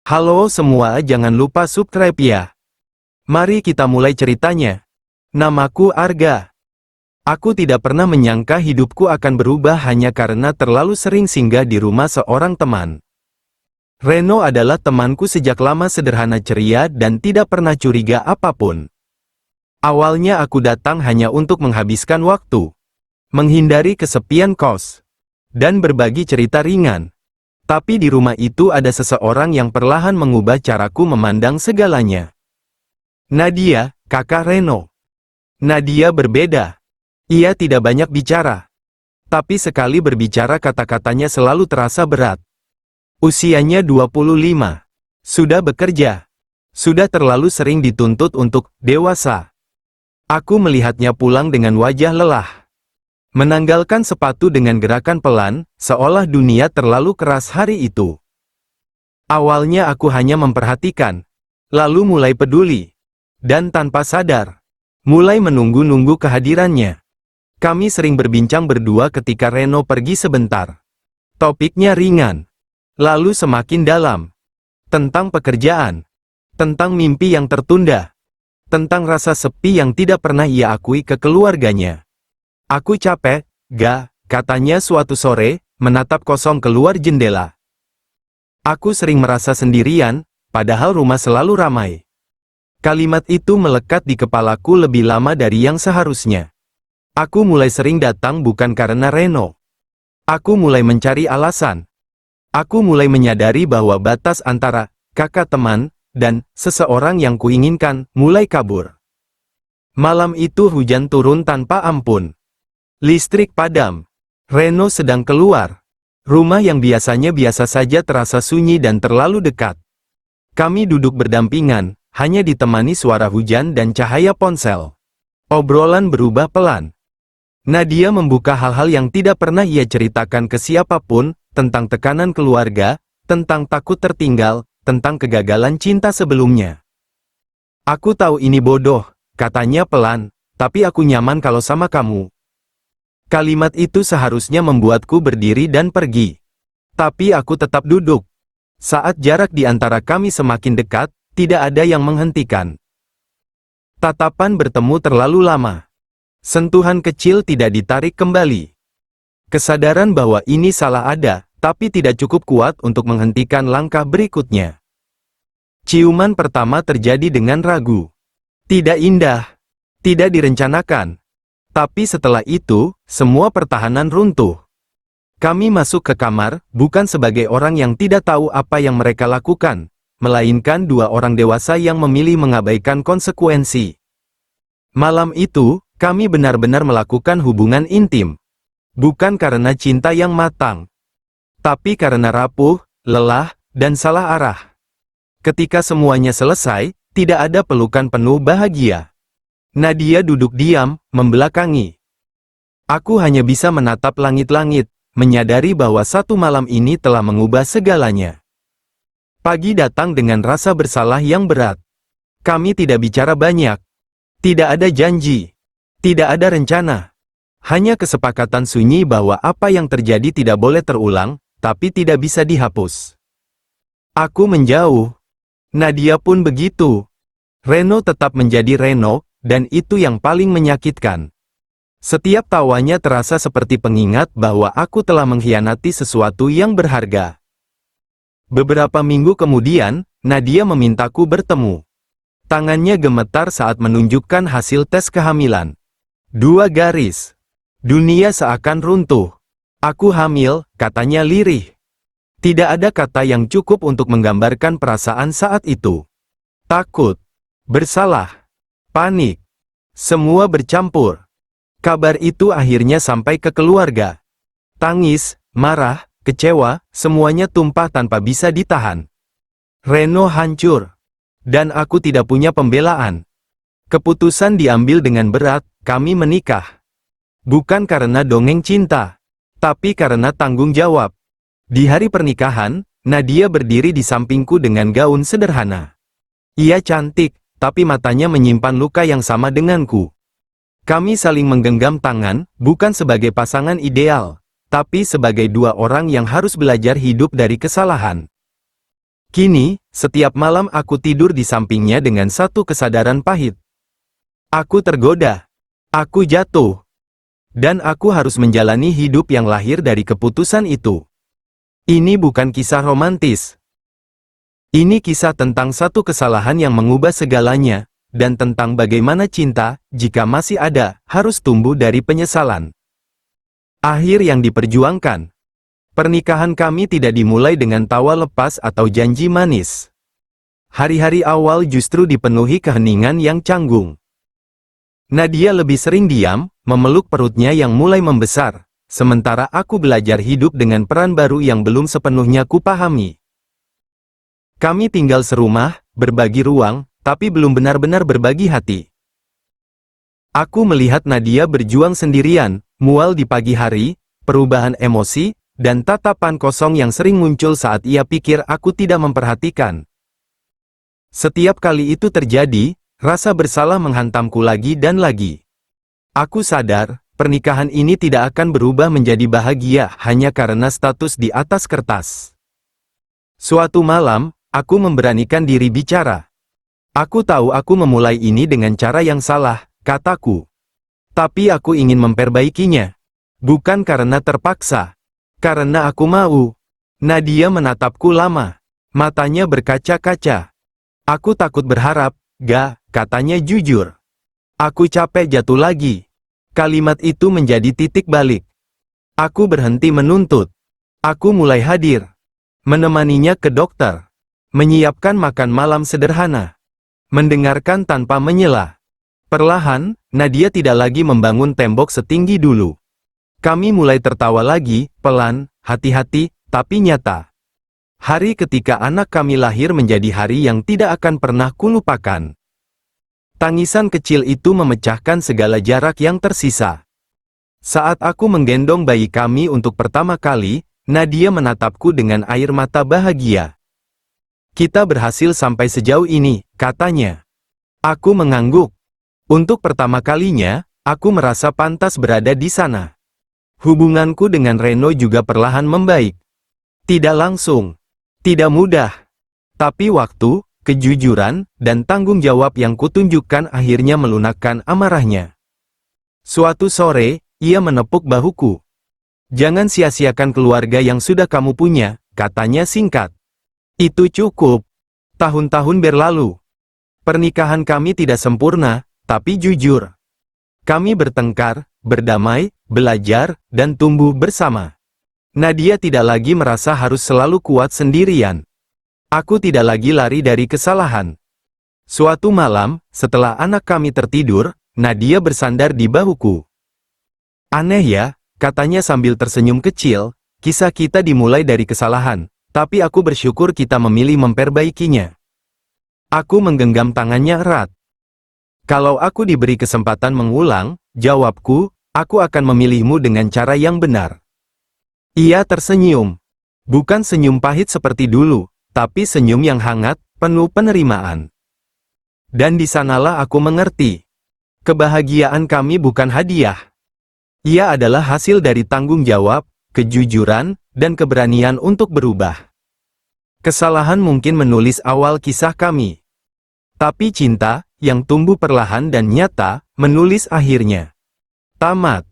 Halo semua, jangan lupa subscribe ya. Mari kita mulai ceritanya. Namaku Arga. Aku tidak pernah menyangka hidupku akan berubah hanya karena terlalu sering singgah di rumah seorang teman. Reno adalah temanku sejak lama, sederhana, ceria, dan tidak pernah curiga apapun. Awalnya aku datang hanya untuk menghabiskan waktu, menghindari kesepian kos, dan berbagi cerita ringan. Tapi di rumah itu ada seseorang yang perlahan mengubah caraku memandang segalanya. Nadia, kakak Reno. Nadia berbeda. Ia tidak banyak bicara. Tapi sekali berbicara kata-katanya selalu terasa berat. Usianya 25. Sudah bekerja. Sudah terlalu sering dituntut untuk dewasa. Aku melihatnya pulang dengan wajah lelah. Menanggalkan sepatu dengan gerakan pelan, seolah dunia terlalu keras hari itu. Awalnya aku hanya memperhatikan, lalu mulai peduli. Dan tanpa sadar, mulai menunggu-nunggu kehadirannya. Kami sering berbincang berdua ketika Reno pergi sebentar. Topiknya ringan, lalu semakin dalam. Tentang pekerjaan, tentang mimpi yang tertunda, tentang rasa sepi yang tidak pernah ia akui ke keluarganya. Aku capek, Ga, katanya suatu sore, menatap kosong keluar jendela. Aku sering merasa sendirian, padahal rumah selalu ramai. Kalimat itu melekat di kepalaku lebih lama dari yang seharusnya. Aku mulai sering datang bukan karena Reno. Aku mulai mencari alasan. Aku mulai menyadari bahwa batas antara kakak teman dan seseorang yang kuinginkan mulai kabur. Malam itu hujan turun tanpa ampun. Listrik padam. Reno sedang keluar. Rumah yang biasanya biasa saja terasa sunyi dan terlalu dekat. Kami duduk berdampingan, hanya ditemani suara hujan dan cahaya ponsel. Obrolan berubah pelan. Nadia membuka hal-hal yang tidak pernah ia ceritakan ke siapapun, tentang tekanan keluarga, tentang takut tertinggal, tentang kegagalan cinta sebelumnya. Aku tahu ini bodoh, katanya pelan, tapi aku nyaman kalau sama kamu. Kalimat itu seharusnya membuatku berdiri dan pergi. Tapi aku tetap duduk. Saat jarak di antara kami semakin dekat, tidak ada yang menghentikan. Tatapan bertemu terlalu lama. Sentuhan kecil tidak ditarik kembali. Kesadaran bahwa ini salah ada, tapi tidak cukup kuat untuk menghentikan langkah berikutnya. Ciuman pertama terjadi dengan ragu. Tidak indah. Tidak direncanakan. Tapi setelah itu, semua pertahanan runtuh. Kami masuk ke kamar, bukan sebagai orang yang tidak tahu apa yang mereka lakukan, melainkan dua orang dewasa yang memilih mengabaikan konsekuensi. Malam itu, kami benar-benar melakukan hubungan intim. Bukan karena cinta yang matang, tapi karena rapuh, lelah, dan salah arah. Ketika semuanya selesai, tidak ada pelukan penuh bahagia. Nadia duduk diam, membelakangi. Aku hanya bisa menatap langit-langit, menyadari bahwa satu malam ini telah mengubah segalanya. Pagi datang dengan rasa bersalah yang berat. Kami tidak bicara banyak. Tidak ada janji. Tidak ada rencana. Hanya kesepakatan sunyi bahwa apa yang terjadi tidak boleh terulang, tapi tidak bisa dihapus. Aku menjauh. Nadia pun begitu. Reno tetap menjadi Reno, dan itu yang paling menyakitkan. Setiap tawanya terasa seperti pengingat bahwa aku telah mengkhianati sesuatu yang berharga. Beberapa minggu kemudian, Nadia memintaku bertemu. Tangannya gemetar saat menunjukkan hasil tes kehamilan. 2 garis. Dunia seakan runtuh. Aku hamil, katanya lirih. Tidak ada kata yang cukup untuk menggambarkan perasaan saat itu. Takut. Bersalah. Panik. Semua bercampur. Kabar itu akhirnya sampai ke keluarga. Tangis, marah, kecewa, semuanya tumpah tanpa bisa ditahan. Reno hancur. Dan aku tidak punya pembelaan. Keputusan diambil dengan berat, kami menikah. Bukan karena dongeng cinta, tapi karena tanggung jawab. Di hari pernikahan, Nadia berdiri di sampingku dengan gaun sederhana. Ia cantik, tapi matanya menyimpan luka yang sama denganku. Kami saling menggenggam tangan, bukan sebagai pasangan ideal, tapi sebagai dua orang yang harus belajar hidup dari kesalahan. Kini, setiap malam aku tidur di sampingnya dengan satu kesadaran pahit. Aku tergoda. Aku jatuh. Dan aku harus menjalani hidup yang lahir dari keputusan itu. Ini bukan kisah romantis. Ini kisah tentang satu kesalahan yang mengubah segalanya, dan tentang bagaimana cinta, jika masih ada, harus tumbuh dari penyesalan. Akhir yang diperjuangkan. Pernikahan kami tidak dimulai dengan tawa lepas atau janji manis. Hari-hari awal justru dipenuhi keheningan yang canggung. Nadia lebih sering diam, memeluk perutnya yang mulai membesar, sementara aku belajar hidup dengan peran baru yang belum sepenuhnya kupahami. Kami tinggal serumah, berbagi ruang, tapi belum benar-benar berbagi hati. Aku melihat Nadia berjuang sendirian, mual di pagi hari, perubahan emosi, dan tatapan kosong yang sering muncul saat ia pikir aku tidak memperhatikan. Setiap kali itu terjadi, rasa bersalah menghantamku lagi dan lagi. Aku sadar, pernikahan ini tidak akan berubah menjadi bahagia hanya karena status di atas kertas. Suatu malam, aku memberanikan diri bicara. Aku tahu aku memulai ini dengan cara yang salah, kataku. Tapi aku ingin memperbaikinya. Bukan karena terpaksa. Karena aku mau. Nadia menatapku lama. Matanya berkaca-kaca. Aku takut berharap, katanya jujur. Aku capek jatuh lagi. Kalimat itu menjadi titik balik. Aku berhenti menuntut. Aku mulai hadir. Menemaninya ke dokter. Menyiapkan makan malam sederhana. Mendengarkan tanpa menyela. Perlahan, Nadia tidak lagi membangun tembok setinggi dulu. Kami mulai tertawa lagi, pelan, hati-hati, tapi nyata. Hari ketika anak kami lahir menjadi hari yang tidak akan pernah kulupakan. Tangisan kecil itu memecahkan segala jarak yang tersisa. Saat aku menggendong bayi kami untuk pertama kali, Nadia menatapku dengan air mata bahagia. Kita berhasil sampai sejauh ini, katanya. Aku mengangguk. Untuk pertama kalinya, aku merasa pantas berada di sana. Hubunganku dengan Reno juga perlahan membaik. Tidak langsung. Tidak mudah. Tapi waktu, kejujuran, dan tanggung jawab yang kutunjukkan akhirnya melunakkan amarahnya. Suatu sore, ia menepuk bahuku. Jangan sia-siakan keluarga yang sudah kamu punya, katanya singkat. Itu cukup. Tahun-tahun berlalu. Pernikahan kami tidak sempurna, tapi jujur. Kami bertengkar, berdamai, belajar, dan tumbuh bersama. Nadia tidak lagi merasa harus selalu kuat sendirian. Aku tidak lagi lari dari kesalahan. Suatu malam, setelah anak kami tertidur, Nadia bersandar di bahuku. Aneh ya, katanya sambil tersenyum kecil, kisah kita dimulai dari kesalahan, tapi aku bersyukur kita memilih memperbaikinya. Aku menggenggam tangannya erat. Kalau aku diberi kesempatan mengulang, jawabku, aku akan memilihmu dengan cara yang benar. Ia tersenyum. Bukan senyum pahit seperti dulu, tapi senyum yang hangat, penuh penerimaan. Dan di sanalah aku mengerti. Kebahagiaan kami bukan hadiah. Ia adalah hasil dari tanggung jawab, kejujuran, dan keberanian untuk berubah. Kesalahan mungkin menulis awal kisah kami. Tapi cinta, yang tumbuh perlahan dan nyata, menulis akhirnya. Tamat.